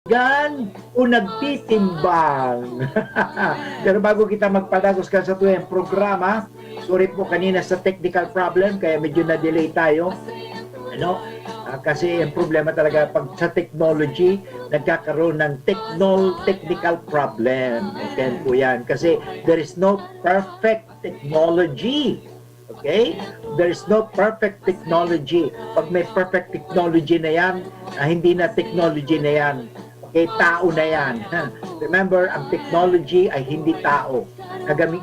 Gan o nagtitimbang. Pero bago kita magpadagos ka sa tuyang programa, sorry po kanina sa technical problem, kaya medyo na-delay tayo. Ano? Kasi ang problema talaga pag sa technology, nagkakaroon ng technical problem. Okay po yan. Kasi there is no perfect technology. Okay? There is no perfect technology. Pag may perfect technology na yan, hindi na technology na yan. Okay, tao na yan. Remember, ang technology ay hindi tao.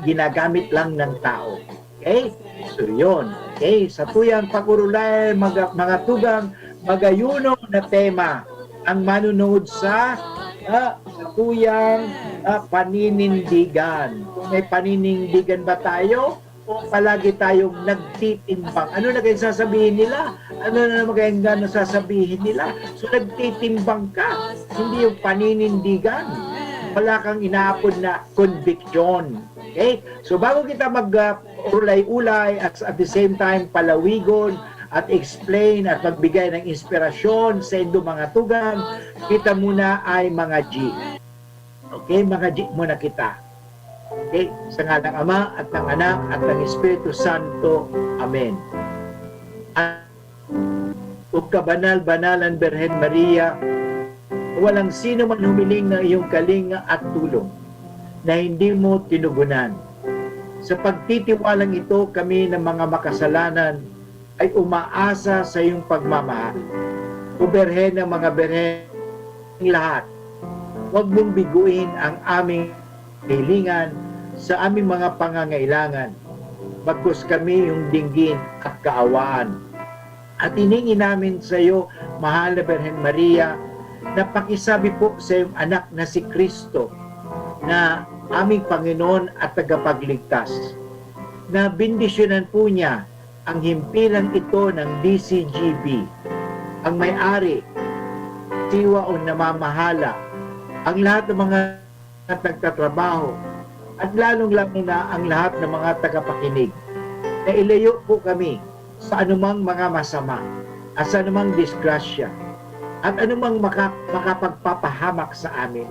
Ginagamit lang ng tao. Okay? So yun. Okay, sa tuyang pag-urulay, mga tugang magayuno na tema ang manunood sa tuyang paninindigan. Kung may paninindigan ba tayo, o palagi tayong nagtitimbang. Ano na kayong sasabihin nila? Ano na naman kayong sasabihin nila? So nagtitimbang ka, hindi yung paninindigan. Wala kang inaapon na conviction. Okay? So bago kita mag-ulay-ulay at the same time palawigon at explain at magbigay ng inspirasyon sa inyong mga tugang, kita muna ay mga G. Okay? Mga G muna kita. Okay? Sa ngalan ng Ama at ng Anak at ng Espiritu Santo. Amen. O kabanal-banalan Birhen Maria, walang sino man humiling ng iyong kalinga at tulong na hindi mo tinugunan. Sa pagtitiwalang ito, kami ng mga makasalanan ay umaasa sa iyong pagmamahal. O Birhen ng mga Birhen lahat, huwag mong biguin ang aming hilingan sa aming mga pangangailangan, bagkus kami yung dinggin at kaawaan. At hiningi namin sa iyo, mahal na Birhen Maria, na pakisabi po sa iyong anak na si Kristo, na aming Panginoon at tagapagligtas, na bendisyonan po niya ang himpilang ito ng DCGB, ang may-ari, siwa o namamahala, ang lahat ng mga nagtatrabaho, at lalong-lalo na ang lahat ng mga tagapakinig, na ilayo po kami sa anumang mga masama, at sa anumang disgrasya, at anumang makapagpapahamak sa amin.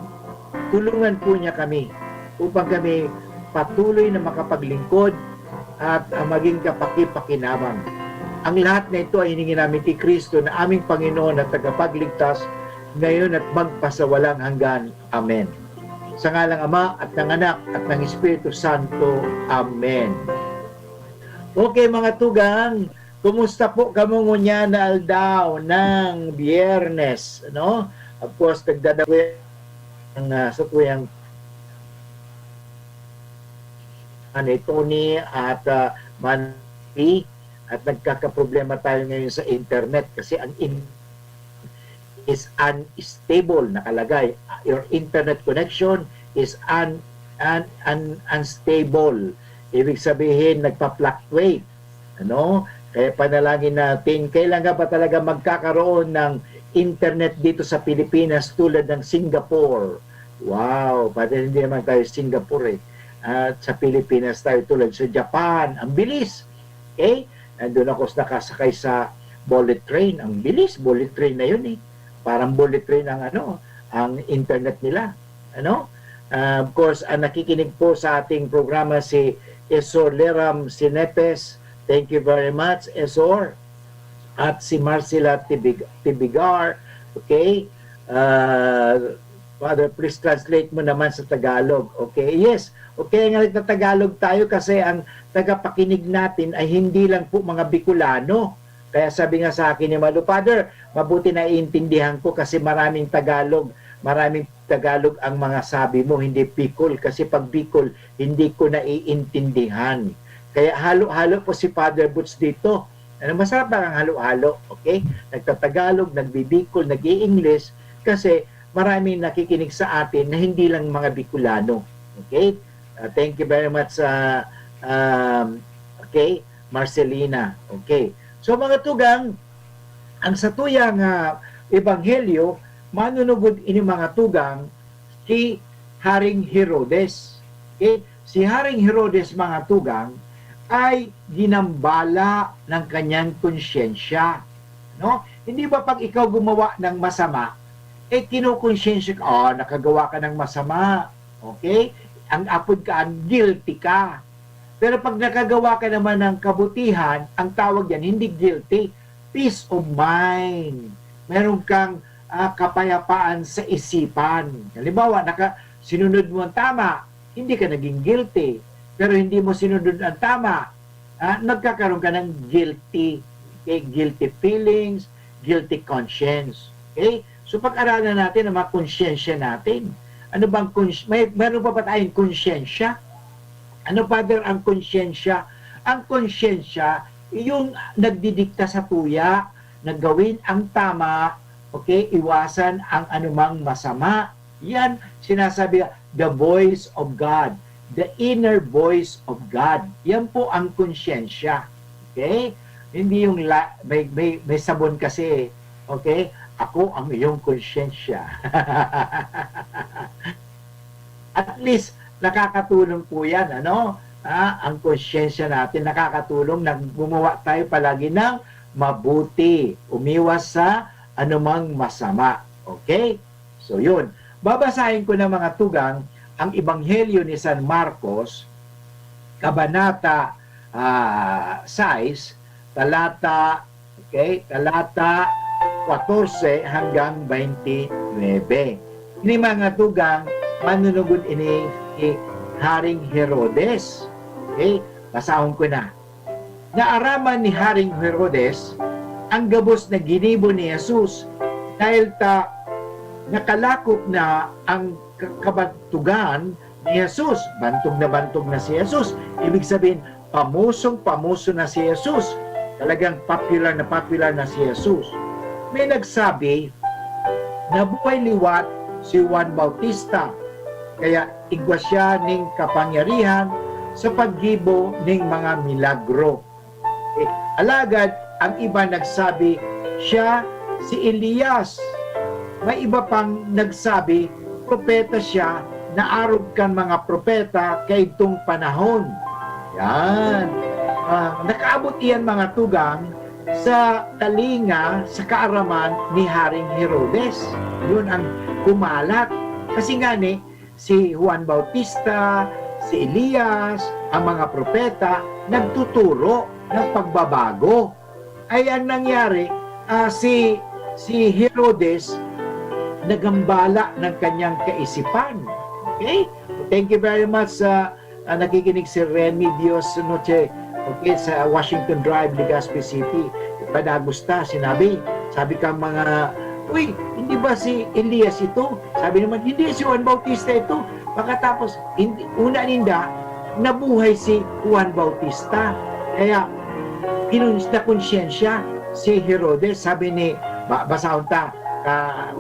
Tulungan po niya kami upang kami patuloy na makapaglingkod at maging kapaki-pakinabang. Ang lahat na ito ay hiningi namin kay Kristo na aming Panginoon at tagapagligtas ngayon at magpasawalang hanggan. Amen. Sa ngalang Ama at ng Anak at ng Espiritu Santo. Amen. Okay mga tugang, kumusta po kamo ngunya na aldaw ng Biyernes, no? Of course, nagdadawin sa tuyang Tony at Manpi, at nagkakaproblema tayo ngayon sa internet kasi ang is unstable nakalagay. Your internet connection is unstable. Ibig sabihin nagpa-fluctuate. Ano? Kaya panalangin natin, kailangan ba talaga magkakaroon ng internet dito sa Pilipinas tulad ng Singapore? Wow, pati hindi naman tayo Singapore eh. At sa Pilipinas tayo tulad sa Japan. Ang bilis. Okay? Nandun ako nakasakay sa bullet train. Ang bilis, bullet train na yun eh. Parang bullet train ang ang internet nila. Of course, nakikinig po sa ating programa si Esor Leram Sinepes. Thank you very much, Esor. At si Marcela Tibigar. Okay? Father, please translate mo naman sa Tagalog. Okay? Yes. Okay, nga nagtatagalog tayo kasi ang tagapakinig natin ay hindi lang po mga Bicolano. Kaya sabi nga sa akin ni Malu, Father, mabuti na iintindihan ko kasi maraming Tagalog ang mga sabi mo, hindi Bicol. Kasi pag Bicol, hindi ko na iintindihan. Kaya halo-halo po si Father Butch dito. Masarap lang ang halo-halo, okay? Nagtatagalog, nagbibicol, nag-i-English kasi maraming nakikinig sa atin na hindi lang mga Bicolano. Okay? Thank you very much, okay, Marcelina. Okay. So mga tugang, ang satuyang ebanghelyo, manunugod ini mga tugang si Haring Herodes. Okay? Si Haring Herodes mga tugang ay ginambala ng kanyang konsyensya. No? Hindi ba pag ikaw gumawa ng masama, kinukonsensya ka, nakagawa ka ng masama. Okay? Ang apod ka, ang guilty ka. Pero pag nakagawa ka naman ng kabutihan, ang tawag yan, hindi guilty, peace of mind. Meron kang kapayapaan sa isipan. Halimbawa, sinunod mo ang tama, hindi ka naging guilty. Pero hindi mo sinunod ang tama, nagkakaroon ka ng guilty. Okay? Guilty feelings, guilty conscience. Okay? So pag-aralan natin ang mga konsyensya natin. Ano bang meron pa ba tayong konsyensya? Ano, Father, ang konsyensya? Ang konsyensya, yung nagdidikta sa tuya, na gawin ang tama, okay, iwasan ang anumang masama. Yan, sinasabi, the voice of God, the inner voice of God. Yan po ang konsyensya. Okay? Hindi yung, may sabon kasi, okay? Ako ang iyong konsyensya. At least, nakakatulong po yan, ano? Ang konsyensya natin, nakakatulong na gumawa tayo palagi ng mabuti. Umiwas sa anumang masama. Okay? So, yun. Babasahin ko ng mga tugang ang Ebanghelyo ni San Marcos, Kabanata 6, talata 14 hanggang 29. Ini mga tugang, manunugod ini Haring Herodes. Okay? Basahon ko na. Naaraman ni Haring Herodes ang gabos na ginibo ni Jesus dahil nakalakop na ang kabantugan ni Jesus. Bantog na si Jesus. Ibig sabihin, pamusong-pamuso na si Jesus. Talagang popular na si Jesus. May nagsabi na buhay liwat si Juan Bautista. Kaya igwa siya ning kapangyarihan sa paggibo ning mga milagro. Alagad, ang iba nagsabi, siya si Elias. May iba pang nagsabi, propeta siya, naarog kan mga propeta kay itong panahon. Yan. Nakaabot iyan mga tugang sa talinga, sa kaaraman ni Haring Herodes. Yun ang kumalat. Kasi nga si Juan Bautista, si Elias, ang mga propeta, nagtuturo ng pagbabago. Ay ang nangyari, si Herodes nagambala ng kanyang kaisipan. Okay? Thank you very much sa nakikinig si Remy Dios Noche, okay, sa Washington Drive, Legazpi City. Padagusta, sabi ka mga, uy, hindi ba si Elias ito? Sabi naman, hindi, si Juan Bautista ito. Pagkatapos, una ninda, nabuhay si Juan Bautista. Kaya, na konsyensya si Herodes, sabi ni, basahon ta,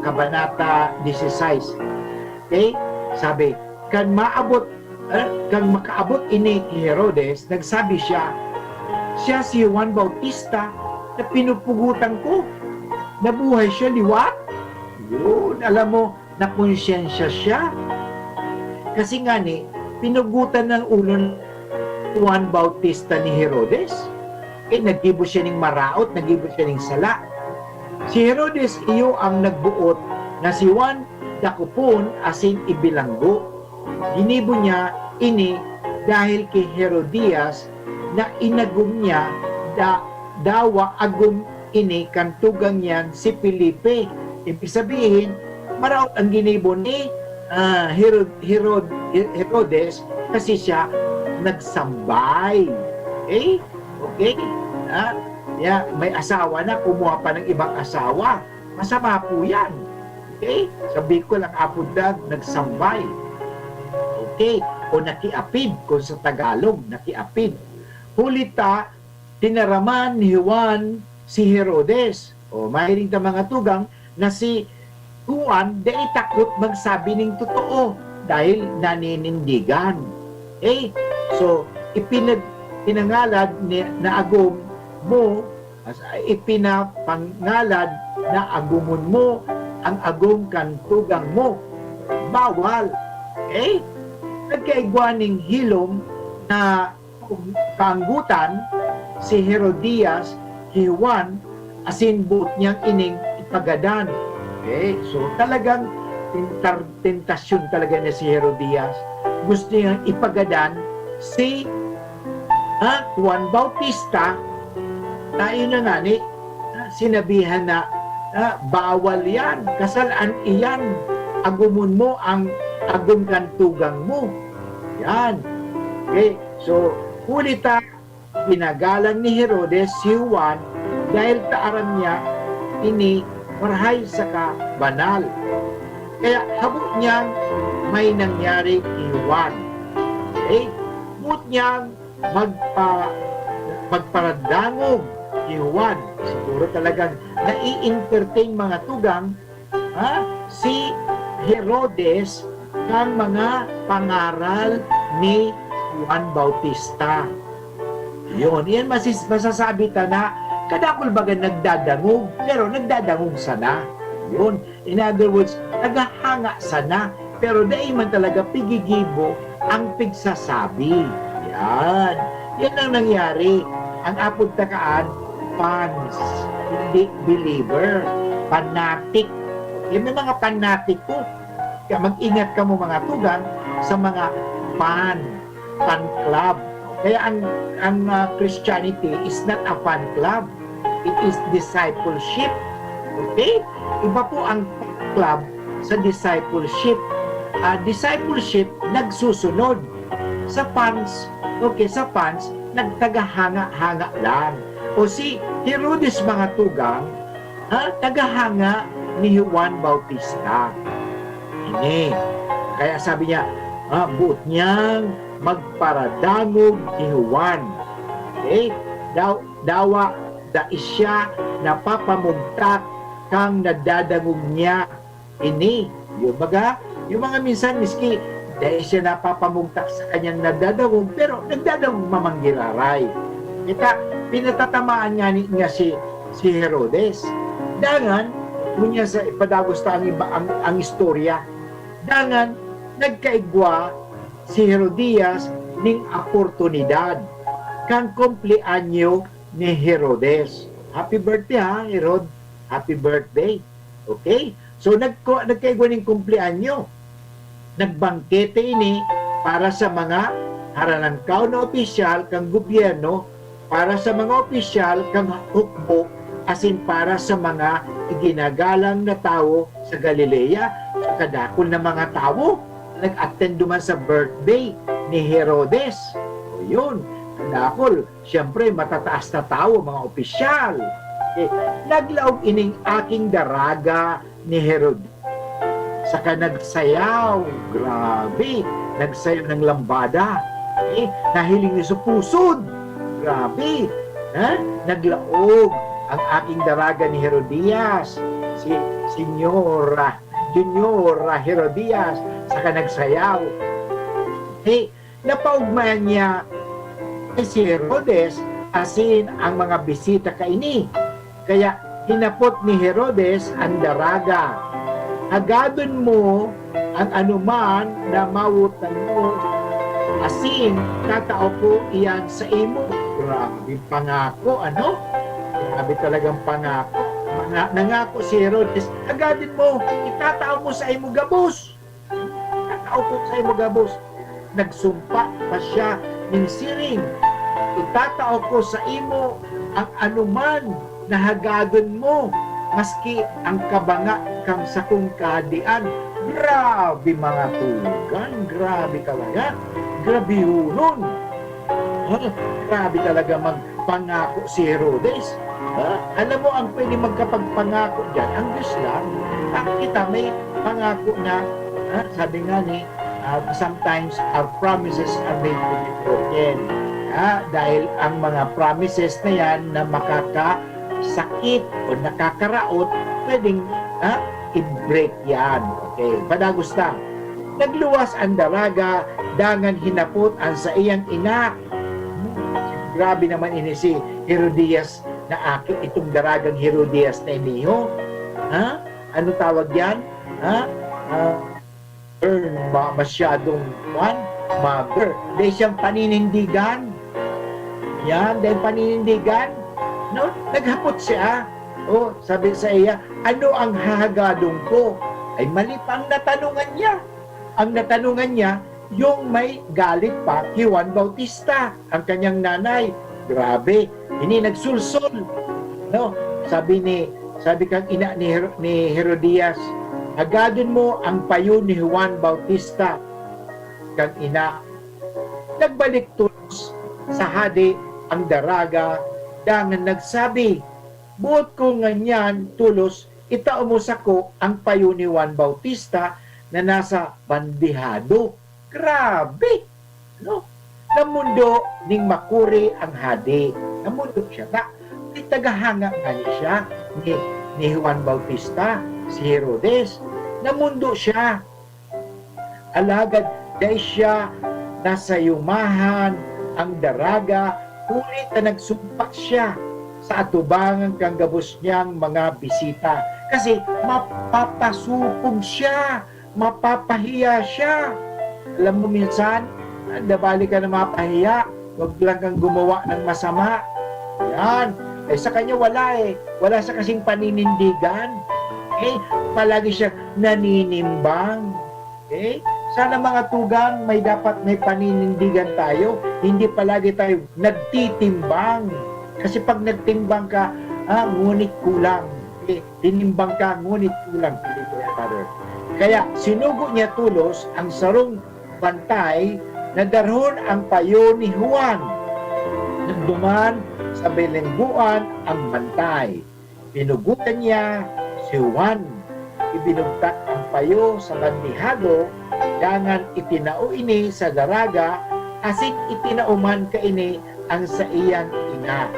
Kabanata 16. Okay? Sabi, kang makaabot ini Herodes, nagsabi siya si Juan Bautista na pinupugutan ko. Nabuhay siya liwat. Yun, alam mo, nakonsyensya siya. Kasi nga pinugutan ng ulo ng Juan Bautista ni Herodes. Naggibo siya ng maraot, naggibo siya ng sala. Si Herodes iyo ang nagbuot na si Juan dakupon asin ibilanggo. Ginibo niya ini dahil kay Herodias na inagum niya dawa agum ini kantugang yan si Felipe. Ibig sabihin, maraot ang ginibo ni Herodes kasi siya nagsambay. Okay? May asawa na, kumuha pa ng ibang asawa. Masama po yan. Okay? Sabi ko lang, apundag, nagsambay. Okay? O nakiapid, kung sa Tagalog, nakiapid. Hulita, tinaraman ni Juan si Herodes. Mahiling ta mga tugang na si Juan, dahil takot magsabi ng totoo dahil naninindigan. So, pinangalad na agum mo, ipinapangalad na agumon mo ang agum kantugang mo. Bawal. Nagkaigwaning hilom na kaanggutan si Herodias, Juan, asin buot niyang ining ipagadan. Okay? So talagang tentasyon talaga niya si Herodias. Gusto niyang ipagadan si Juan Bautista. Tayo na nga ni sinabihan na bawal yan, kasalaan iyan, agumon mo ang agum kantugang mo. Yan. Okay, so kulita pinagalan ni Herodes si Juan dahil taaran niya ini marhay sa banal. Kaya habot niyang may nangyari kay Juan. Okay? Habot niyang magparadangog kay Juan. Siguro talagang nai-entertain mga tugang si Herodes ng mga pangaral ni Juan Bautista. Yun, yan masasabi ta na kadakol baga nagdadangog, pero nagdadangog sana. Yun, in other words, naghahanga sana, pero dahil man talaga pigigibo ang pigsasabi. Yan. Yan ang nangyari. Ang apod takaan, fans, hindi believer, fanatic. Yung may mga fanatic po. Kaya mag-ingat ka mo mga tugang sa mga fan club. Kaya ang Christianity is not a fan club. It is discipleship. Okay? Iba po ang fan club sa discipleship. Discipleship, nagsusunod. Sa fans, okay, sa fans, nagtagahanga-hanga lang. O si Herodes mga tugang, tagahanga ni Juan Bautista. Ini. Kaya sabi niya, buot niyang magparadangog ni Juan. Okay? Dawa da isya napapamugtak kang nadadangog niya. Ini. Yung mga minsan miski dahil siya napapamugtak sa kanyang nadadangog, pero nagdadangog mamanggiraray. Kita, pinatatamaan niya si Herodes. Dangan, kunya sa ipadagos ta ang istorya. Dangan, nagkaigwa si Herodias ning oportunidad kang kumpleanyo ni Herodes. Happy birthday Herod. Happy birthday. Okay? So nagkaigwa ning kumpleanyo. Nagbangkete ini para sa mga haranangkaw na opisyal kang gobyerno, para sa mga opisyal kang hukbo, asin para sa mga iginagalang na tao sa Galilea. Kadakol na mga tao nag-attend duman sa birthday ni Herodes. O yun, kadakol, siyempre matataas na tao, mga opisyal. Naglaog ining aking daraga ni Herodes. Saka nagsayaw, grabe, nagsayaw ng lambada. Nahiling niya sa pusod, grabe. Naglaog ang aking daraga ni Herodias, si Junior Herodias, saka nagsayaw. Napaugmayan niya si Herodes asin ang mga bisita kaini. Kaya hinapot ni Herodes ang daraga. Agadon mo ang anuman na mawutan mo, asin tatao ko iyan sa imo. Grabe pangako, Grabe talagang pangako. Nangako si Herodes, agadin mo, itatao mo sa imo gabos. Itatao ko sa imo gabos. Nagsumpa pa siya ng siring. Itatao ko sa imo ang anuman na hagadon mo, maski ang kabanga kang sakong kahadian. Grabe mga tugan, grabe talaga. Grabe hunon. Grabe talaga magpangako si Herodes. Alam mo, ang pwede magkapagpangako dyan, ang Diyos lang. Kita may pangako na, sabi nga ni, sometimes our promises are made to be broken. Dahil ang mga promises na yan na makakasakit o nakakaraot, pwedeng i-break yan. Okay, padagos lang. Nagluwas ang daraga, dangan hinapot ang sa iyang ina. Grabe naman ini si Herodias na aki, itong daragang Herodias na iniho. Ano tawag yan? Masyadong mother. Dahil siyang paninindigan. Yan, dahil paninindigan. No? Naghapot siya. Oh, sabi sa iya, ano ang hahagadong ko? Ay mali pa ang natanungan niya. Ang natanungan niya, yung may galit pa kay Juan Bautista, ang kanyang nanay. Grabe, ini nagsulsul. No, sabi kang ina ni Herodias, hagadon mo ang payo ni Juan Bautista. Kang ina, nagbalik tulos sa hadi ang daraga, dangan nagsabi, buot ko nganyan tulos, itao mo sako ang payo ni Juan Bautista na nasa bandihado. Grabe! No? Namundo ning makuri ang hadi. Namundo siya. Tagahanga nga siya ni Juan Bautista, si Herodes. Namundo siya. Alagad dahil siya nasa yumahan ang daraga, ulit na nagsumpa siya sa atubangan kang gabos niyang mga bisita. Kasi mapapasupog siya, mapapahiya siya. Alam mo minsan, nabali ka na mapahiya, huwag lang kang gumawa ng masama. Yan. Eh sa kanya wala eh. Wala sa kasing paninindigan. Palagi siya naninimbang. Sana mga tugang may paninindigan tayo. Hindi palagi tayo nagtitimbang. Kasi pag nagtimbang ka, ngunit kulang. Tinimbang ka, ngunit kulang. Kaya sinugo niya tulos ang sarong bantay na darhon ang payo ni Juan. Nagduman sa bilingguan ang bantay. Pinugutan niya si Juan. Ibinugtak ang payo sa bandihado, dangan itinao ini sa daraga, asik itinauman ka ini ang sa iyang ina.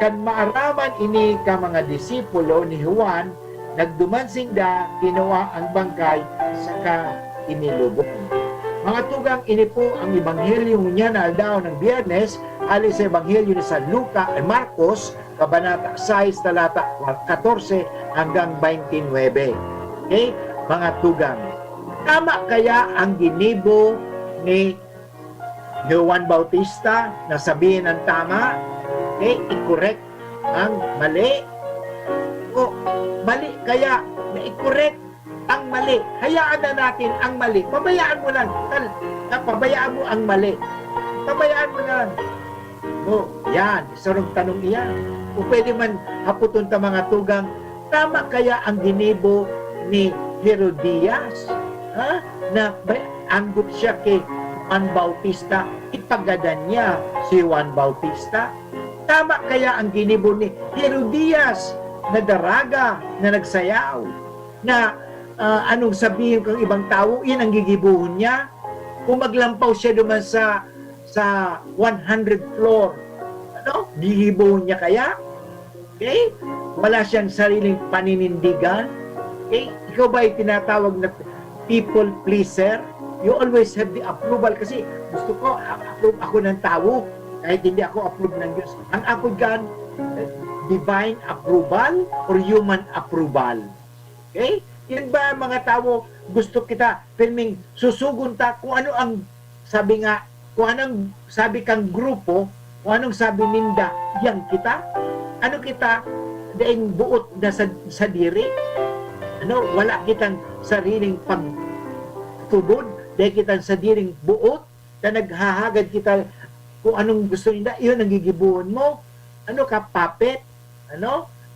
Kan maaraman ini ka mga disipulo ni Juan, nagduman singda, ginawa ang bangkay, saka inilubong. Mga tugang, ini po ang ebanghelyo niya na daw ng Biyernes, ali sa ebanghelyo ni San Luca at Marcos, kabanata 6, talata 14 hanggang 29. Mga tugang, tama kaya ang ginibo ni Juan Bautista na sabihin ng tama? I-correct ang mali? O mali kaya na i-correct ang mali? Hayaan na natin ang mali. Pabayaan mo lang. Pabayaan mo ang mali. Pabayaan mo lang. Yan. Isarong tanong iyan. O pwede man haputon ta mga tugang, tama kaya ang ginibo ni Herodias? Na anggot siya kay Juan Bautista, ipagadan niya si Juan Bautista? Tama kaya ang ginibo ni Herodias na daraga, na nagsayaw, na anong sabihin kang ibang tao, yun ang gigibuhon niya? Kung maglampaw siya duman sa 100 floor, gigibuhon niya kaya? Wala siyang sariling paninindigan? Ikaw ba ay tinatawag na people pleaser? You always have the approval kasi gusto ko, approve ako ng tao kahit hindi ako approve ng Diyos. Ang ako dyan, divine approval or human approval? Yan ba mga tao, gusto kita filming, susugon ta kung ano ang sabi nga, kung anong sabi kang grupo, kung anong sabi ninda, yang kita? Ano kita? Daing buot na sa diri? Wala kitang sariling pagtubod, dahil kitang sa diring buot, na naghahagad kita kung anong gusto nila, yun ang gigibuhon mo. Ano ka, puppet?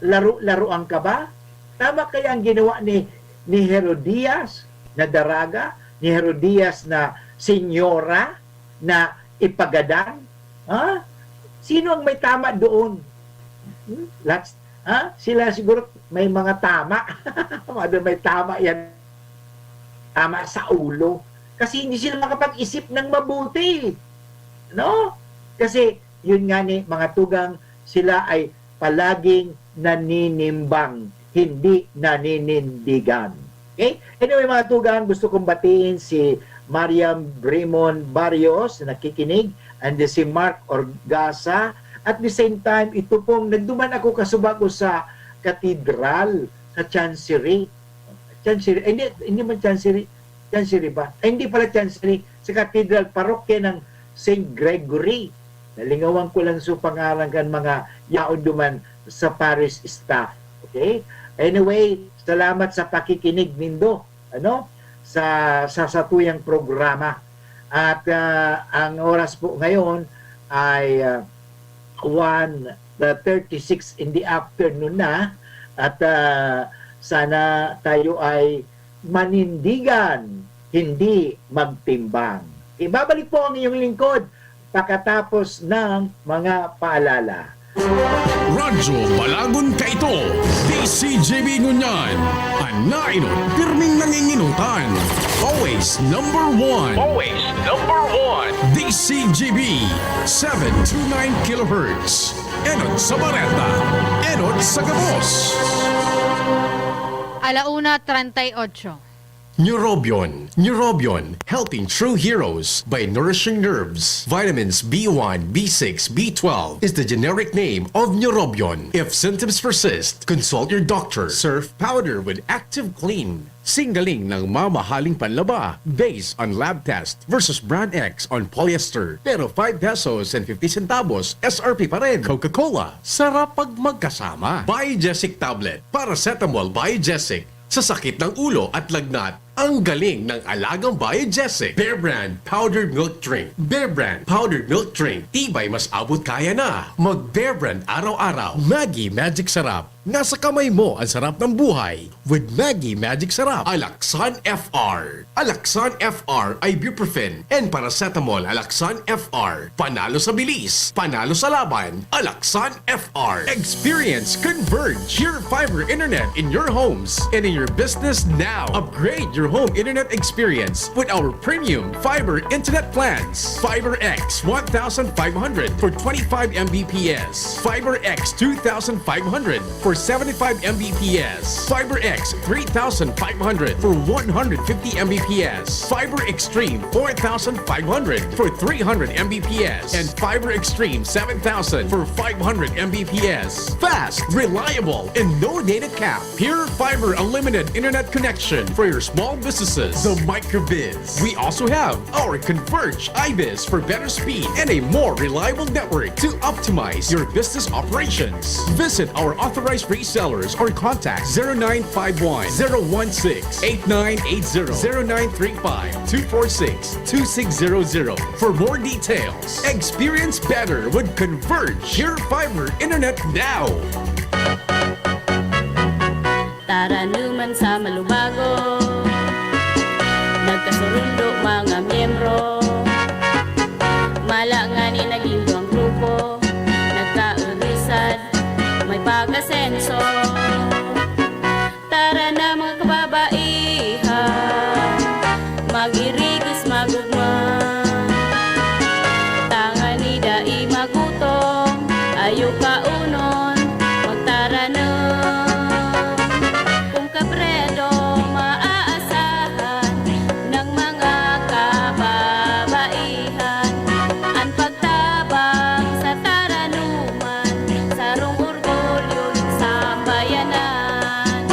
Laro-laruan ka ba? Tama kaya ang ginawa ni Herodias na daraga, ni Herodias na senyora, na ipagadan? Sino ang may tama doon? Sila siguro may mga tama. May tama yan. Tama sa ulo. Kasi hindi sila makapag-isip ng mabuti. Kasi yun nga ni mga tugang, sila ay palaging naninimbang, hindi naninindigan. Anyway mga tugang, gusto kong batiin si Mariam Brimon Barrios na nakikinig, and si Mark Orgasa. At the same time, ito pong nagduman ako kasubag ko sa katedral, sa Chancery. Hindi man Chancery ba? Hindi pala Chancery, sa katedral parokya ng St. Gregory. Nalingawan ko lang sa pangalan kan mga yaon duman sa parish staff. Okay? Anyway, salamat sa pakikinig nindo, sa tuyang programa. At ang oras po ngayon ay 1:36 in the afternoon na, at sana tayo ay manindigan, hindi magtimbang. Ibabalik po ang iyong lingkod pagkatapos ng mga paalala. Radyo Balagon Kaito, DCGB Ngunyan, Anainot, pirming nanginginutan. Always number one. Always number one. DCGB, 729 kHz. Enot sa Bareta, Enot sa Gabos. 1:38. Neurobion, helping true heroes by nourishing nerves. Vitamins B1, B6, B12 is the generic name of Neurobion. If symptoms persist, consult your doctor. Surf powder with Active Clean. Singgaling ng mamahaling panlaba based on lab test versus brand X on polyester. Pero 5 pesos and 50 centavos SRP pa rin. Coca-Cola, sarap pag magkasama. Biogesic tablet, paracetamol Biogesic. Sa sakit ng ulo at lagnat, ang galing ng alagang Biogesic. Bear Brand Powdered Milk Drink. Bear Brand Powdered Milk Drink. Tibay mas abot kaya na. Mag Bear Brand araw-araw. Maggi Magic Sarap. Nasa kamay mo ang sarap ng buhay with Maggi Magic Sarap. Alaxan FR. Alaxan FR ibuprofen and paracetamol Alaxan FR. Panalo sa bilis, panalo sa laban. Alaxan FR. Experience Converge, your fiber internet in your homes and in your business now. Upgrade your home internet experience with our premium fiber internet plans. Fiber X 1,500 for 25 Mbps. Fiber X 2,500 for 75 Mbps. Fiber X 3,500 for 150 Mbps. Fiber Extreme 4,500 for 300 Mbps. And Fiber Extreme 7,000 for 500 Mbps. Fast, reliable, and no data cap. Pure Fiber Unlimited Internet connection for your small businesses. The Microbiz. We also have our Converge IBIZ for better speed and a more reliable network to optimize your business operations. Visit our authorized resellers or contact 0951 016 8980 0935 246 2600 for more details. Experience better with Converge Pure Fiber Internet now. Taranuman sa Malubago, nagkasurundo mga miyembro, malangani nagindo ang grupo, nagkaurisad, may pag-asenso. Tara na mga kababaihan, mag-irigis magugma, tangan ni dai magutong, ayo kaunon, magtara na. Kung kabredo maaasahan ng mga kababaihan, ang pagtabang sa taranuman, sarong orgulyo sa bayanan.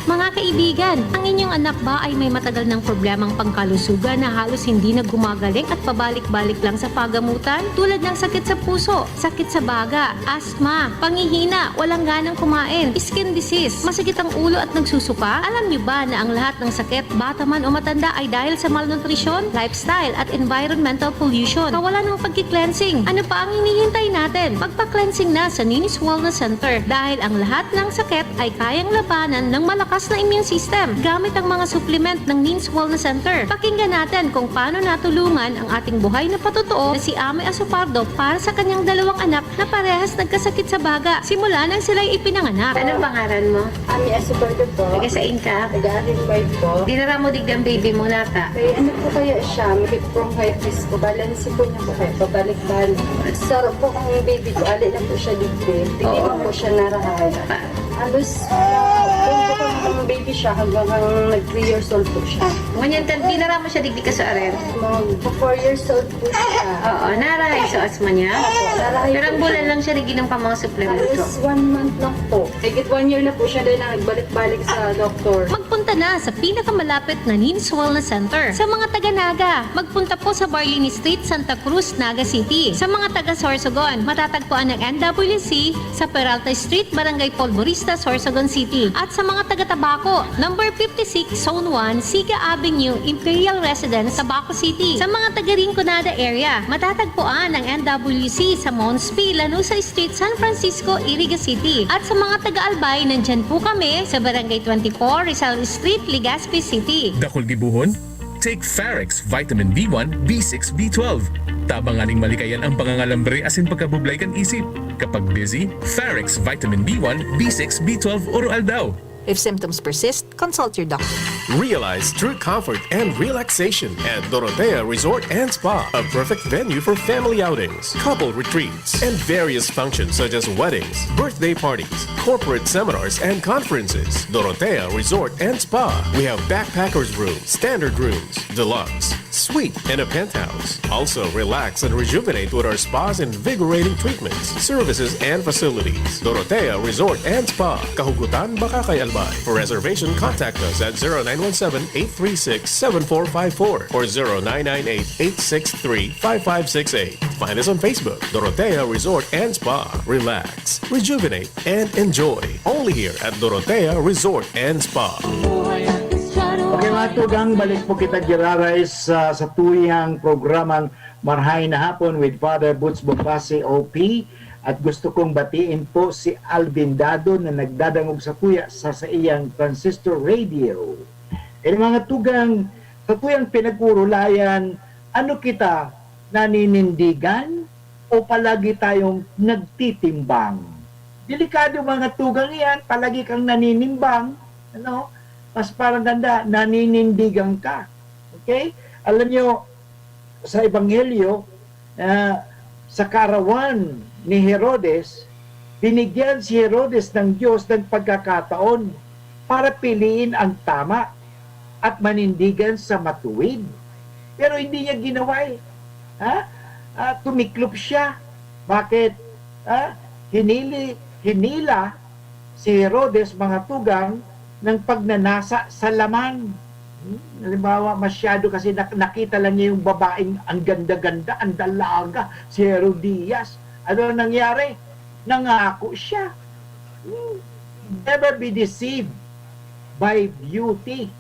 Mga kaibigan, ang inyong anak ba ay may matagal ng problemang pangkalusugan na halos hindi na gumagaling at pabalik-balik lang sa pagamutan? Tulad ng sakit sa puso, sakit sa baga, asthma, pangihina, walang ganang kumain, skin disease, masakit ang ulo at nagsusuka? Alam niyo ba na ang lahat ng sakit, bata man o matanda, ay dahil sa malnutrisyon, lifestyle at environmental pollution? Kawalan ng pagki-cleansing. Ano pa ang hinihintay natin? Magpa-cleansing na sa Ninis Wellness Center dahil ang lahat ng sakit ay kayang labanan ng malakas na immune system gamit ang mga supplement ng Ninis Wellness Center. Pakinggan natin kung paano natulungan ang ating buhay na patotoo na si Ame Asupardo para sa kanyang dalawang anak na parehas nagkasakit sa baga simula nang sila'y ipinanganak. Anong pangalan mo? Ami Asupardo po. Nagasain ka? Nag-arrive po. Dinara mo digdang baby mo nata. Kaya ano po kaya siya? May bronchitis po. Balance po niya po kayo. Pabalik-balik. Sarap po kung baby ko. Ali na po siya dito. Hindi Oo. po siya narahan. Halos, kung po kung baby siya hanggang 3 years old po siya. Ngunyan ka, dinara mo siya digdi ka sa aren. Mag 4 years old po siya. Oo, narahay sa asma niya. Narahay Pero ang po bulan siya. lang siya naginom pa mga supplement ko. Halos 1 month lang po. Higit 1 year na po siya dahil nagbalik-balik sa doktor. Magpunta pumunta na sa pinakamalapit na Nins Wellness Center. Sa mga taga-Naga, magpunta po sa Barlini Street, Santa Cruz, Naga City. Sa mga taga-Sorsogon, matatagpuan ng NWC sa Peralta Street, Barangay Polvorista, Sorsogon City. At sa mga taga-Tabaco, number 56, Zone 1, Siga Avenue, Imperial Residence, Tabaco City. Sa mga taga-Rinconada area, matatagpuan ang NWC sa Monspi, Lanusa Street, San Francisco, Iriga City. At sa mga taga-Albay, nandyan po kami sa Barangay 24, Rizal Street, Legazpi City. Dakol gibuhon? Take Farex Vitamin B1, B6, B12. Tabanganing malikayan ang pangangalambre asin pagkabublay kan isip. Kapag busy, Farex Vitamin B1, B6, B12 oral daw. If symptoms persist, consult your doctor. Realize true comfort and relaxation at Dorotea Resort and Spa, a perfect venue for family outings, couple retreats, and various functions such as weddings, birthday parties, corporate seminars, and conferences. Dorotea Resort and Spa. We have backpackers rooms, standard rooms, deluxe, suite, and a penthouse. Also, relax and rejuvenate with our spas and invigorating treatments, services, and facilities. Dorotea Resort and Spa, Kahugutan, Bakakay, Albay. For reservation, contact us at 0917-836-7454 or 0998-863-5568. Find us on Facebook, Dorotea Resort and Spa. Relax, rejuvenate, and enjoy. Only here at Dorotea Resort and Spa. Okay mga tugang, balik po kita Girarais sa tuyang programang Marhay na Hapon with Father Butz Bokase OP. At gusto kong batiin po si Alvin Dado na nagdadangog sa tuya sa iyang transistor radio. Mga tugang, sa tuyang pinagurulayan, ano kita, naninindigan o palagi tayong nagtitimbang? Delikado mga tugang yan, palagi kang naninimbang, ano? Mas parang ganda, naninindigan ka. Okay? Alam nyo, sa Ebanghelyo, sa karawan ni Herodes, binigyan si Herodes ng Diyos ng pagkakataon para piliin ang tama at manindigan sa matuwid. Pero hindi niya ginawa eh. Tumiklop siya. Bakit? Hinila si Herodes mga tugang ng pagnanasa sa laman. Halimbawa, masyado kasi nakita lang niya yung babaeng ang ganda-ganda, ang dalaga, si Herodias. Ano nangyari? Nangako siya. Never be deceived by beauty.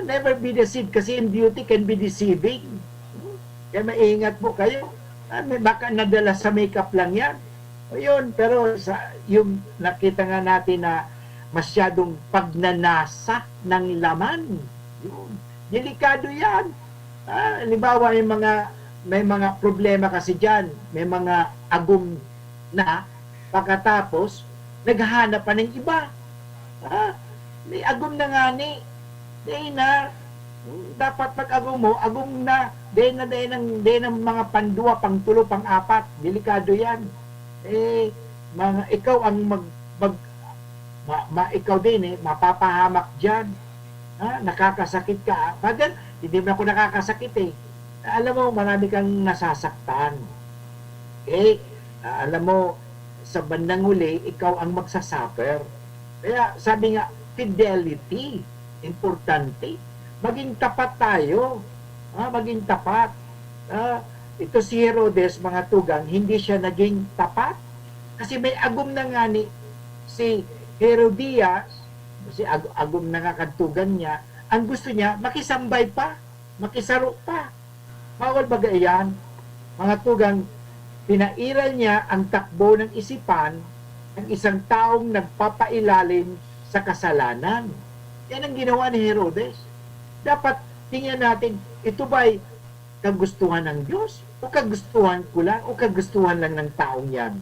Never be deceived kasi in beauty can be deceiving. Kaya maingat po kayo. Baka nadala sa makeup lang yan. O yun, pero yung nakita nga natin na masyadong pagnanasa ng laman. Yun. Delikado yan. Halimbawa, may mga problema kasi dyan. May mga agum na pagkatapos, naghahanap pa ng iba. May agum na nga ni. Dahil na, dapat pag-agum mo, agum na. Dahil ng mga pandua, pangtulo, pang-apat. Delikado yan. Ikaw ang ikaw din mapapahamak dyan. Nakakasakit ka. Pagkat, hindi mo ako nakakasakit eh. Alam mo, marami kang nasasaktan. Okay? Alam mo, sa bandang huli, ikaw ang magsasuffer. Kaya sabi nga, fidelity, importante. Maging tapat tayo. Maging tapat. Ito si Herodes, mga tugang, hindi siya naging tapat. Kasi may agum na nga ni si Herodias, si agum na nga kantugan niya, ang gusto niya, makisambay pa, makisaro pa. Bawal ba yan? Mga tugang, pinairal niya ang takbo ng isipan ng isang taong nagpapailalim sa kasalanan. Yan ang ginawa ni Herodes. Dapat tingnan natin, ito ba'y kagustuhan ng Diyos? O kagustuhan ko lang? O kagustuhan lang ng taong yan?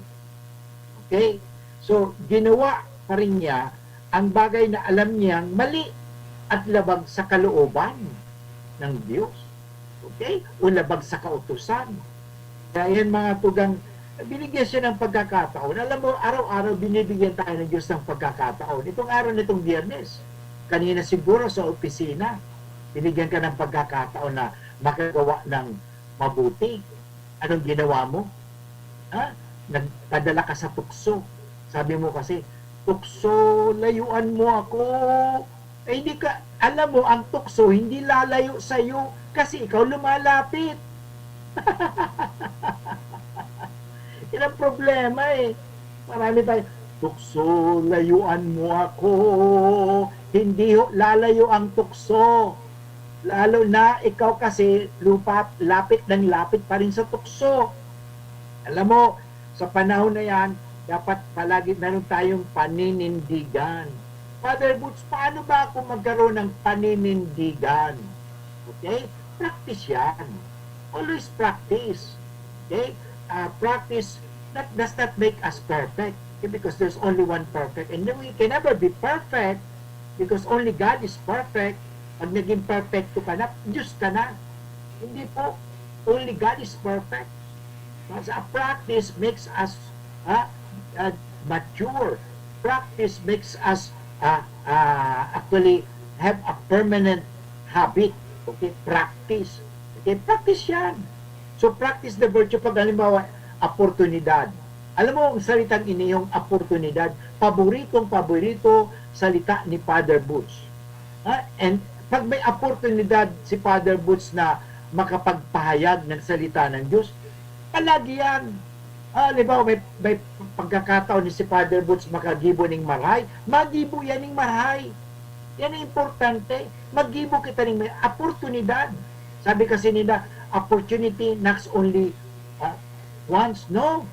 Okay? So, ginawa pa rin niya ang bagay na alam niyang mali at labag sa kalooban ng Diyos. Okay? O labag sa kautusan. Kaya yan mga tugang, binigyan siya ng pagkakataon. Alam mo, araw-araw binibigyan tayo ng Diyos ng pagkakataon. Itong araw nitong Biyernes, kanina siguro sa opisina, binigyan ka ng pagkakataon na makagawa ng mabuti. Anong ginawa mo? Nagpadala ka sa tukso. Sabi mo kasi, tukso, layuan mo ako. Eh, hindi ka, alam mo, ang tukso hindi lalayo sa'yo kasi ikaw lumalapit. Yan ang problema eh. Marami tayo, tukso, layuan mo ako. Hindi lalayo ang tukso. Lalo na ikaw kasi lapit ng lapit pa rin sa tukso. Alam mo, sa panahon na yan, dapat palagi meron tayong paninindigan. Father Boots, paano ba ako magkaroon ng paninindigan? Okay? Practice yan. Always practice. Okay? Practice does not make us perfect. Okay? Because there's only one perfect. And we can never be perfect because only God is perfect. Pag naging perfecto ka na, Diyos ka na. Hindi po. Only God is perfect. Because practice makes us mature. Practice makes us actually have a permanent habit. Okay? Practice. Okay? Practice yan. So, practice the virtue. Pag halimbawa, oportunidad. Alam mo, ang salitang ini yung oportunidad, paborito salita ni Father Boots. And pag may oportunidad si Father Boots na makapagpahayag ng salita ng Diyos, palagi yan. Halimbawa, may pagkakataon ni si Father Boots makagibo ng maray, magibo yan ng maray. Yan ang importante. Magibo kita ng may oportunidad. Sabi kasi nila, opportunity knocks only once. No.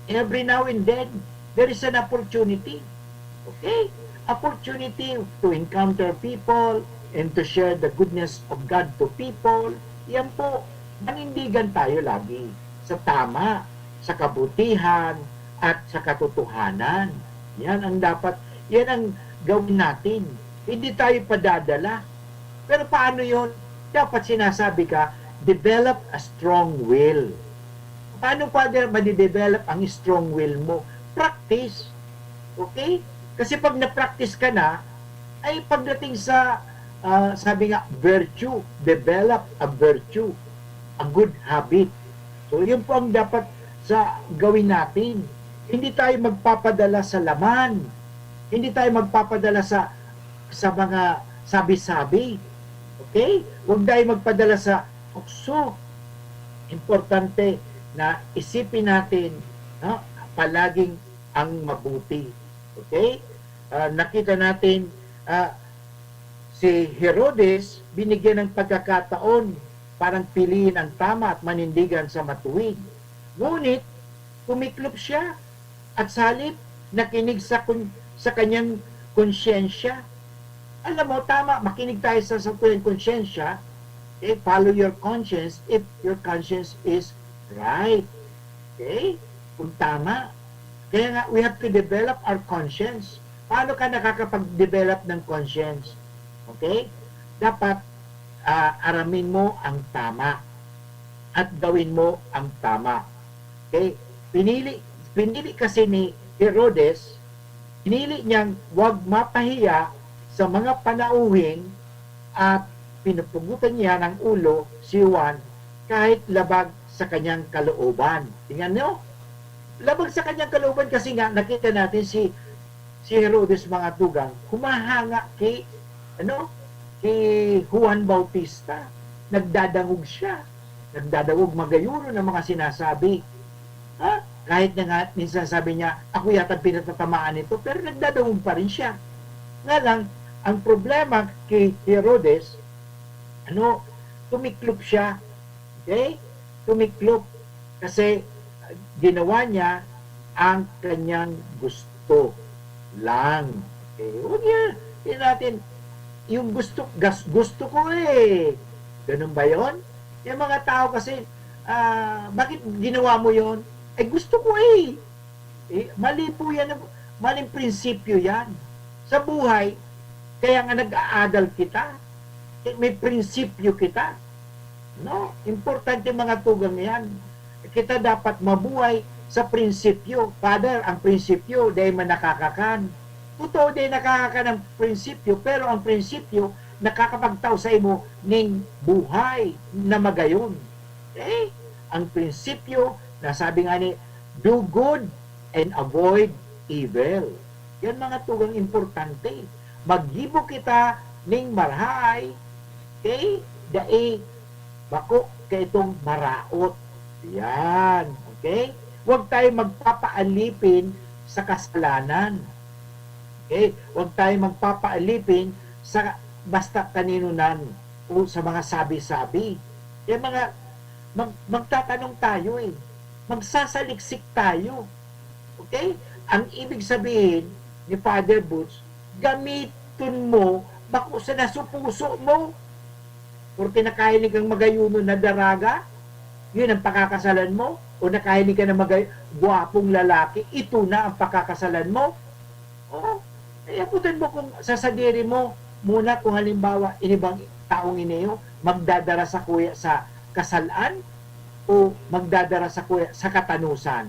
Every now and then, there is an opportunity. Okay? Opportunity to encounter people and to share the goodness of God to people. Yan po, manindigan tayo lagi sa tama, sa kabutihan, at sa katotohanan. Yan ang dapat, yan ang gawin natin. Hindi tayo padadala. Pero paano yon? Dapat sinasabi ka, develop a strong will. Paano, Father, madidevelop ang strong will mo? Practice. Okay? Kasi pag na-practice ka na, ay pagdating sa, sabi nga, virtue, develop a virtue, a good habit. So, yun po ang dapat sa gawin natin. Hindi tayo magpapadala sa laman. Hindi tayo magpapadala sa mga sabi-sabi. Okay? Huwag tayo magpadala sa tukso. Importante na isipin natin palaging ang mabuti. Okay? Nakita natin si Herodes binigyan ng pagkakataon parang piliin ang tama at manindigan sa matuwid. Ngunit kumiklop siya at salip nakinig sa kanyang konsyensya. Alam mo, tama, makinig tayo sa tuyong konsyensya. Follow your conscience if your conscience is right. Okay? Kung tama. Kaya nga, we have to develop our conscience. Paano ka nakakapag-develop ng conscience? Okay? Dapat aramin mo ang tama at gawin mo ang tama. Okay? Pinili kasi ni Herodes, pinili niyang huwag mapahiya sa mga panauhin at pinupugutan niya ng ulo si Juan kahit labag sa kanyang kalooban. Tingnan niyo, labag sa kanyang kalooban kasi nga nakita natin si Herodes mga tugang humahanga kay Juan Bautista. Nagdadangog siya. Nagdadangog magayuro ng mga sinasabi. Kahit na nga minsan sabi niya, ako yata pinatatamaan nito, pero nagdadangog pa rin siya. Nga lang, ang problema kay Herodes, tumiklop siya. Okay? Tumiklop kasi ginawa niya ang kanyang gusto lang. Okay? Huwag niya, hindi natin, yung gusto ko eh. Ganun ba yon? Yung mga tao kasi, bakit ginawa mo yon? Gusto ko eh. Mali po yan, maling prinsipyo yan. Sa buhay, kaya nga nag-aaral kita. May prinsipyo kita. No? Importante mga tugang yan. Kita dapat mabuhay sa prinsipyo. Father, ang prinsipyo dahil manakakakan. Totoo dahil nakakakan ng prinsipyo, pero ang prinsipyo nakakapagtaw sa imo ning buhay na magayon. Okay? Ang prinsipyo na sabi nga ni, do good and avoid evil. Yan mga tugang importante. Maggibo kita ning marhay, okay? Dai, bako kay itong maraot. Yan, okay? Huwag tayo magpapaalipin sa kasalanan. Okay? Huwag tayo magpapaalipin sa basta kaninunan o sa mga sabi-sabi. Yung mga magtatanong tayo eh. Magsasaliksik tayo. Okay? Ang ibig sabihin ni Father Boots, gamitin mo bako sa nasupuso mo. Porque nakahilig kang magayuno na daraga, yun ang pakakasalan mo. O nakahilig ka na gwapong lalaki, ito na ang pakakasalan mo. Oo. Kaya putin mo kung sasadiri mo muna kung halimbawa inibang taong iniyo magdadara sa kuya sa kasalan o magdadara sa kuya sa katanusan.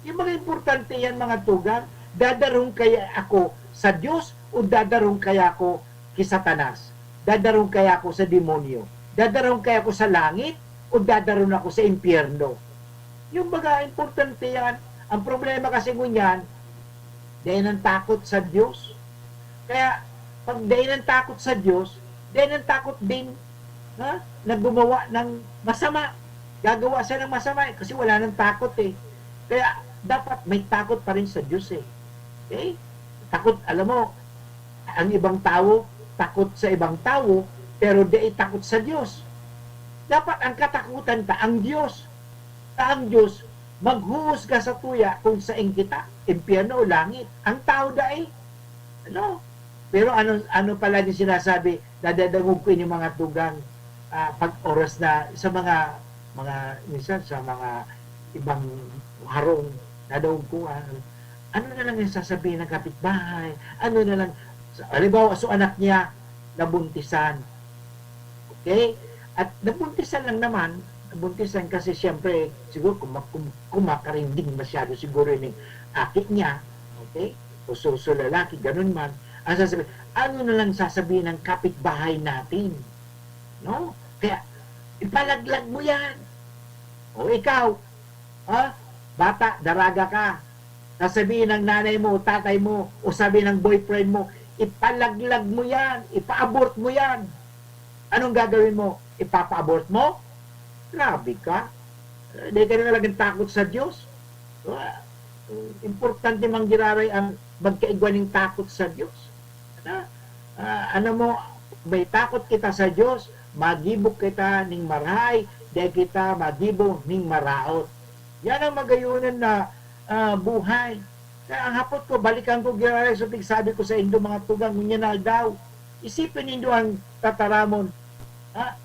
Yung mga importante yan mga tugang, dadarong kaya ako sa Diyos o dadarong kaya ako kay Satanas? Dadarong kaya ako sa demonyo? Dadarong kaya ako sa langit o dadarong ako sa impyerno? Yung mga importante yan. Ang problema kasi ngunyan, dahil ng takot sa Diyos. Kaya, pag dahil ng takot sa Diyos, dahil ng takot din na gumawa ng masama. Gagawa siya ng masama kasi wala nang takot eh. Kaya, dapat may takot pa rin sa Diyos eh. Okay? Takot, alam mo, ang ibang tao, takot sa ibang tao, pero di takot sa Diyos. Dapat ang katakutan ta, ang Diyos. Ang Diyos, maghuhusga sa tuya kung saan kita, impyerno o langit. Ang tao dai, ano? Pero ano palagi sinasabi, dadadangog ko yung mga tugang pag oras na sa mga minsan sa mga ibang harong, dadawag ko, ano na lang yung sasabihin ng kapitbahay, ano na lang, halimbawa, so anak niya, nabuntisan. Okay? At nabuntisan lang naman, nabuntisan kasi siyempre, siguro kumakarinding masyado siguro yung akit niya, okay? O so lalaki, ganun man. Ang sasabihin, ano na lang sasabihin ng kapitbahay natin? No? Kaya, ipalaglag mo yan. O ikaw, bata, daraga ka. Sasabihin ng nanay mo, tatay mo, o sabi ng boyfriend mo, ipalaglag mo yan, ipa-abort mo yan. Anong gagawin mo? Ipapa-abort mo? Grabe ka. Hindi ka na lang takot sa Diyos. Importante mang giraray ang magkaigwaning takot sa Diyos. Ano mo, may takot kita sa Diyos, magibok kita ning marhay, dahil kita magibok ning maraot. Yan ang magayunan na buhay. Kaya ang hapot ko, balikan ko giraray sa sabi ko sa Indo mga tugang, ngunyanal daw. Isipin nindo ang tataramon,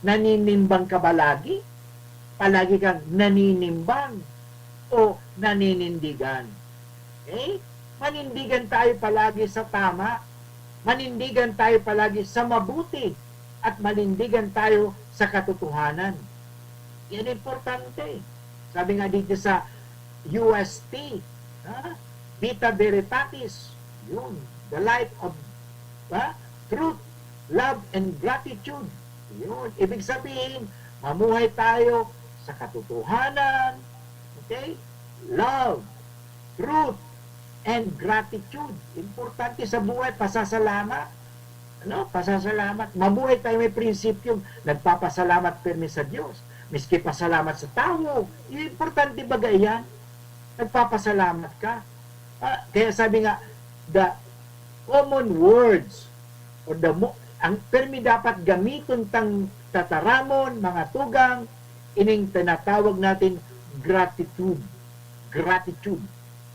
naninimbang ka ba lagi? Palagi kang naninimbang o naninindigan. Okay? Manindigan tayo palagi sa tama. Manindigan tayo palagi sa mabuti. At manindigan tayo sa katotohanan. Yan importante. Sabi nga dito sa UST, Vita Veritatis, yun, the life of truth, love, and gratitude. Yun, ibig sabihin, mamuhay tayo sa katotohanan, okay? Love, truth, and gratitude. Importante sa buhay, pasasalamat. Ano? Pasasalamat. Mabuhay tayo may prinsipyo, nagpapasalamat permi sa Diyos. Miski pasalamat sa tao. Importante bagay yan. Nagpapasalamat ka. Kaya sabi nga, the common words or ang permi dapat gamiton tang tataramon, mga tugang, ining tinatawag natin gratitude. Gratitude.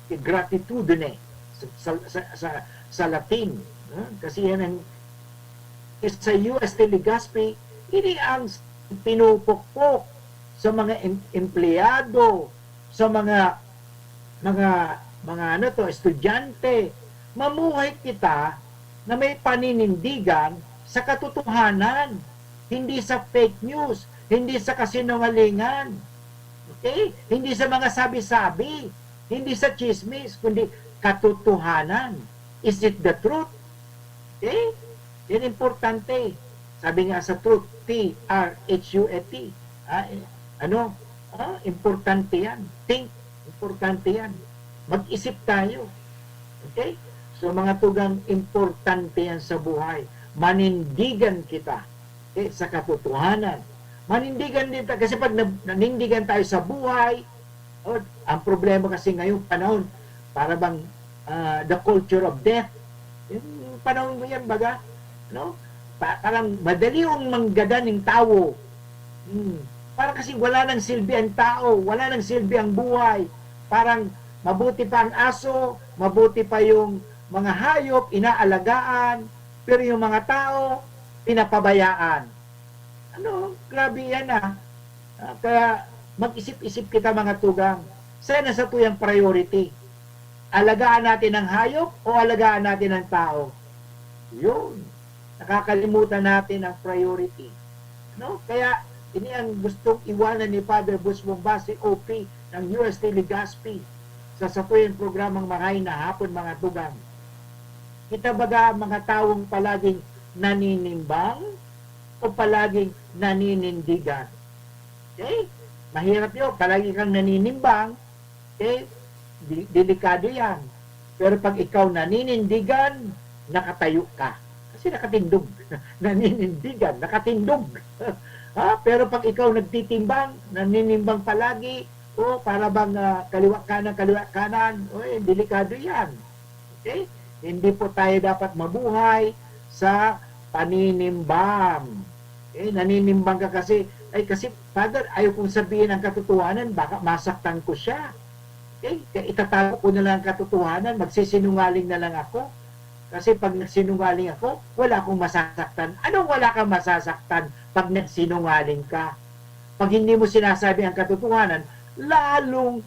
Gratitudine sa Latin. Kasi yan ang sa US Telegaspi, ini ang pinupukpok sa mga empleyado, sa mga estudyante. Mamuhay kita na may paninindigan sa katotohanan, hindi sa fake news, hindi sa kasinungalingan. Okay? Hindi sa mga sabi-sabi, hindi sa chismis, kundi katotohanan. Is it the truth? Okay? Yan importante. Sabi nga sa truth, T-R-H-U-T. Importante yan. Think, importante yan. Mag-isip tayo. Okay? So mga tugang, importante yan sa buhay. Manindigan kita sa katotohanan. Manindigan din tayo. Kasi pag nanindigan tayo sa buhay, ang problema kasi ngayong panahon, para bang the culture of death. Yung panahon mo yan, baga, no? Parang madali yung manggada ng tao. Parang kasi wala nang silbi ang tao, wala nang silbi ang buhay. Parang mabuti pa ang aso, mabuti pa yung mga hayop, inaalagaan, pero yung mga tao, pinapabayaan. Grabe yan kaya mag-isip-isip kita mga tugang, sana sa tuyang priority. Alagaan natin ang hayop o alagaan natin ang tao? Yun. Nakakalimutan natin ang priority. Kaya, ini ang gustong iwanan ni Father Butch Bombasi, OP, ng UST Legazpi, sa tuyang programang Makain na Hapon, mga tugang. Kita baga mga taong palaging naninimbang o palaging naninindigan? Okay? Mahirap yun. Palagi kang naninimbang, okay? Delikado yan. Pero pag ikaw naninindigan, nakatayo ka. Kasi nakatindog. Naninindigan, nakatindog. Pero pag ikaw nagtitimbang, naninimbang palagi, para bang kaliwa kanan, delikado yan. Okay? Hindi po tayo dapat mabuhay sa paninimbang. Okay? Naninimbang ka kasi, kasi Father, ayaw kong sabihin ang katotohanan, baka masaktan ko siya. Okay? Kaya itatago ko na lang ang katotohanan, magsisinungaling na lang ako. Kasi pag nagsinungaling ako, wala akong masasaktan. Anong wala kang masasaktan pag nagsinungaling ka? Pag hindi mo sinasabi ang katotohanan, lalong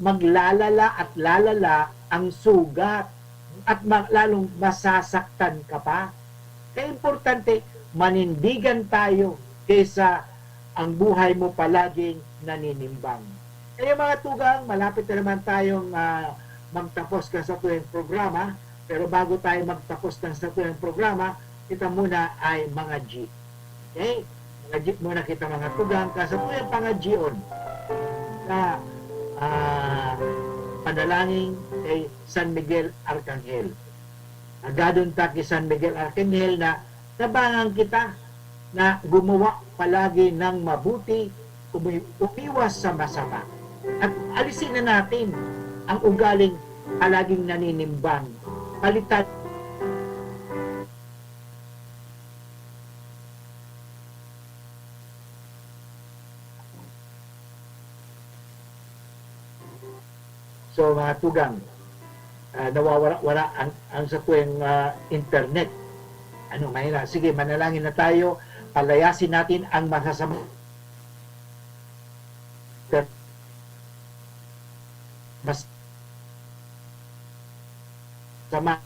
maglalala at lalala ang sugat at lalong masasaktan ka pa. Kaya importante, manindigan tayo kaysa ang buhay mo palaging naninimbang. Kaya mga tugang, malapit na naman tayong magtapos ka sa tuyang programa. Pero bago tayo magtapos ng sa tuyang programa, kita muna ay mga G. Okay? Mga G muna kita mga tugang sa tuyang mga G-on na panalangin kay San Miguel Arcangel. Agadon ta kay San Miguel Arcangel na tabangan kita na gumawa palagi ng mabuti, umiwas sa masama. At alisin na natin ang ugaling palaging naninimbang. Palitan So mga tugang, nawawala ang sa tuwing internet. Mahina? Sige, manalangin na tayo. Palayasin natin ang masasama. Mas sama.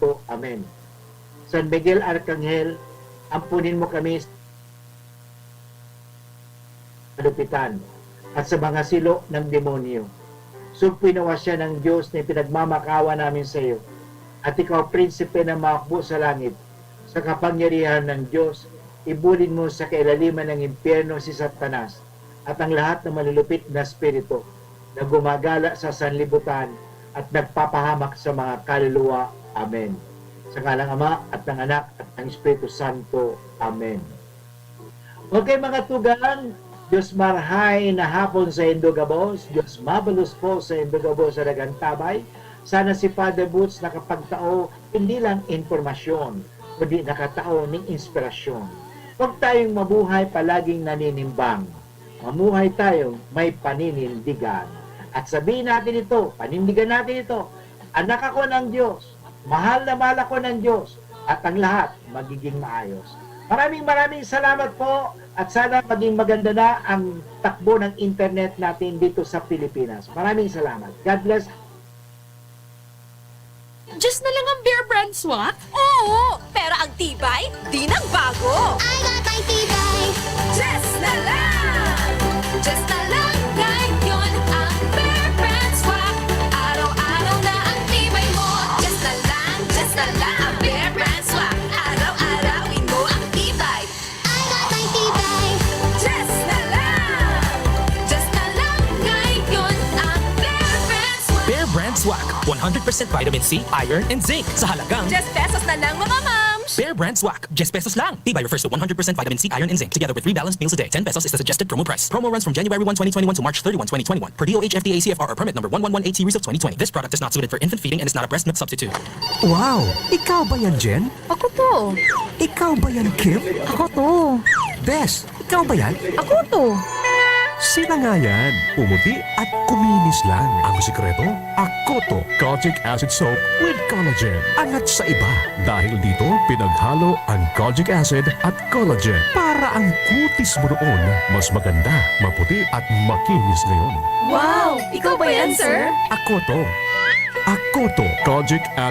Po, Amen. San Miguel Arcangel, ampunin mo kami kalupitan at sa mga silo ng demonyo. Sugpinawa siya ng Diyos na pinagmamakawa namin sa iyo. At ikaw, prinsipe na makbo sa langit, sa kapangyarihan ng Diyos, ibulin mo sa kailaliman ng impyerno si Satanas at ang lahat ng malulupit na spirito na gumagala sa sanlibutan at nagpapahamak sa mga kaluluwa. Amen. Sa ngalang Ama at ng Anak at ng Espiritu Santo. Amen. Okay mga tugang, Diyos marhay na hapon sa Indogabos, Diyos mabalus po sa Indogabos sa Dagantabay. Sana si Father Butch nakapagtao hindi lang informasyon, kundi nakatao ng inspirasyon. Huwag tayong mabuhay palaging naninimbang. Mamuhay tayong may paninindigan. At sabihin natin ito, panindigan natin ito, anak ako ng Diyos, mahal na mahal ako ng Diyos, at ang lahat magiging maayos. Maraming salamat po at sana maging maganda na ang takbo ng internet natin dito sa Pilipinas. Maraming salamat. God bless. Just na lang ang Bear Brand swak? Oo, pero ang tibay, di nagbago. I got my tibay. Just na lang. Just na lang. Ngayon ang Bear Brand swak. Araw-araw na ang tibay mo. Just na lang ang Bear Brand swak. Araw-arawin mo ang tibay. I got my tibay. Just na lang. Just na 100% vitamin C, iron, and zinc sa halagang Just pesos na lang mga moms! Bear Brand Swak. Just pesos lang. Tibay refers to 100% vitamin C, iron, and zinc together with 3 balanced meals a day. 10 pesos is the suggested promo price. Promo runs from January 1, 2021 to March 31, 2021 per DOH FDA CFR or permit number 1118 series of 2020. This product is not suited for infant feeding and is not a breast milk substitute. Wow! Ikaw ba yan, Jen? Ako to. Ikaw ba yan, Kim? Ako to. Bes, ikaw ba yan? Ako to. Sila nga yan. Pumuti at kuminis lang. Ang sikreto, Akoto Kojic Acid Soap with Collagen. Angat sa iba. Dahil dito, pinaghalo ang Kojic Acid at Collagen para ang kutis mo noon mas maganda, maputi at makinis ngayon. Wow! Ikaw ba yan, sir? Akoto. Akoto Kojic Acid